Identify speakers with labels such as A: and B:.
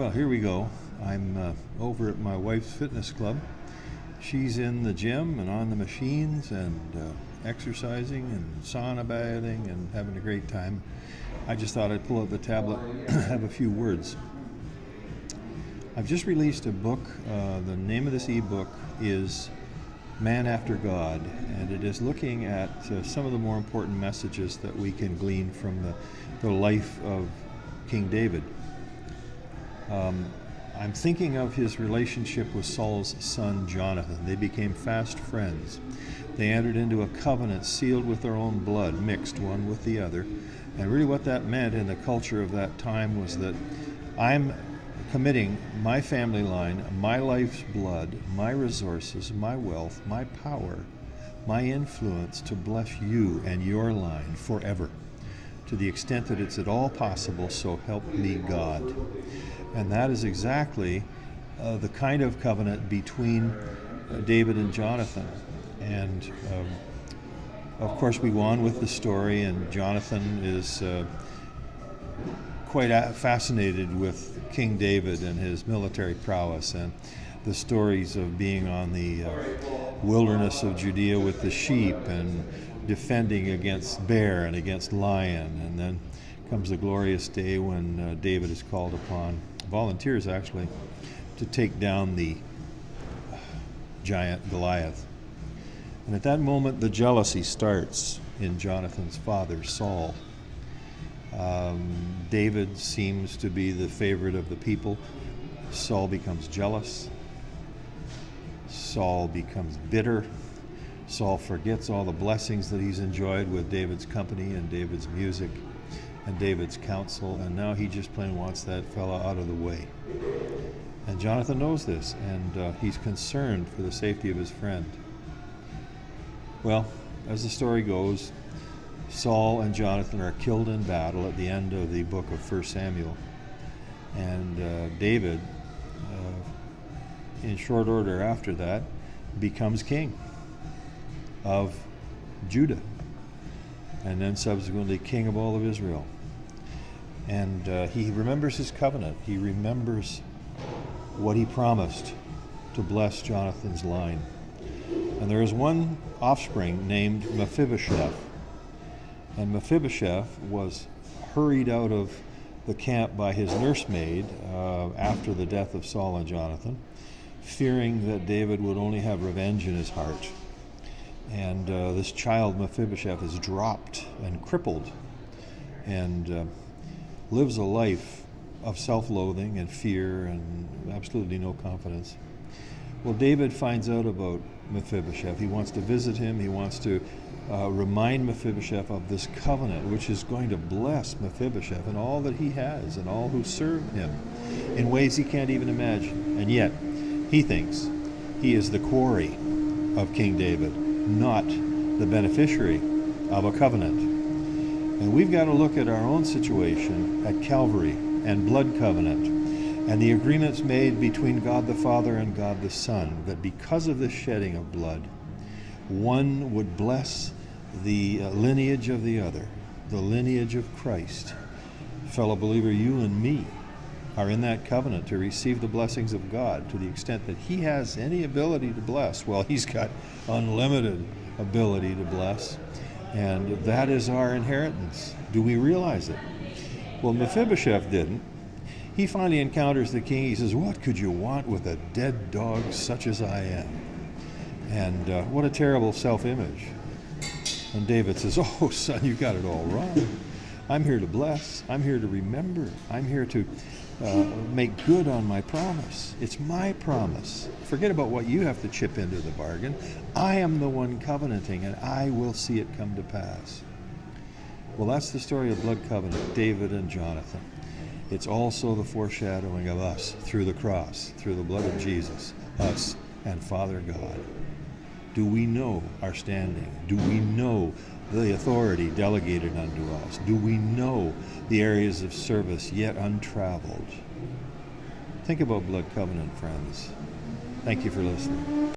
A: Well, here we go. I'm over at my wife's fitness club. She's in the gym and on the machines and exercising and sauna bathing and having a great time. I just thought I'd pull out the tablet, have a few words. I've just released a book. The name of this ebook is Man After God, and it is looking at some of the more important messages that we can glean from the life of King David. I'm thinking of his relationship with Saul's son Jonathan. They became fast friends. They entered into a covenant sealed with their own blood, mixed one with the other. And really what that meant in the culture of that time was that I'm committing my family line, my life's blood, my resources, my wealth, my power, my influence to bless you and your line forever, to the extent that it's at all possible, so help me God. And that is exactly the kind of covenant between David and Jonathan. And of course we go on with the story, and Jonathan is quite fascinated with King David and his military prowess and the stories of being on the wilderness of Judea with the sheep and defending against bear and against lion. And then comes the glorious day when David is called upon, volunteers actually, to take down the giant Goliath. And at that moment the jealousy starts in Jonathan's father, Saul. David seems to be the favorite of the people. Saul becomes jealous. Saul becomes bitter. Saul forgets all the blessings that he's enjoyed with David's company and David's music and David's counsel, and now he just plain wants that fella out of the way. And Jonathan knows this, and he's concerned for the safety of his friend. Well, as the story goes, Saul and Jonathan are killed in battle at the end of the book of 1 Samuel. And David, in short order after that, becomes king of Judah, and then subsequently king of all of Israel. And he remembers his covenant. He remembers what he promised to bless Jonathan's line. And there is one offspring named Mephibosheth. And Mephibosheth was hurried out of the camp by his nursemaid after the death of Saul and Jonathan, fearing that David would only have revenge in his heart. And this child, Mephibosheth, is dropped and crippled and lives a life of self-loathing and fear and absolutely no confidence. Well, David finds out about Mephibosheth. He wants to visit him. He wants to remind Mephibosheth of this covenant which is going to bless Mephibosheth and all that he has and all who serve him in ways he can't even imagine. And yet, he thinks he is the quarry of King David, not the beneficiary of a covenant. And we've got to look at our own situation at Calvary and blood covenant and the agreements made between God the Father and God the Son, that because of the shedding of blood, one would bless the lineage of the other, the lineage of Christ. Fellow believer, you and me are in that covenant to receive the blessings of God to the extent that he has any ability to bless. Well, he's got unlimited ability to bless, and that is our inheritance. Do we realize it? Well, Mephibosheth didn't. He finally encounters the king. He says, "What could you want with a dead dog such as I am?" And what a terrible self-image. And David says, "Oh, son, you got it all wrong. I'm here to bless. I'm here to remember. I'm here to make good on my promise. It's my promise. Forget about what you have to chip into the bargain. I am the one covenanting, and I will see it come to pass." Well, that's the story of blood covenant, David and Jonathan. It's also the foreshadowing of us through the cross, through the blood of Jesus, us and Father God. Do we know our standing? Do we know the authority delegated unto us? Do we know the areas of service yet untraveled? Think about blood covenant, friends. Thank you for listening.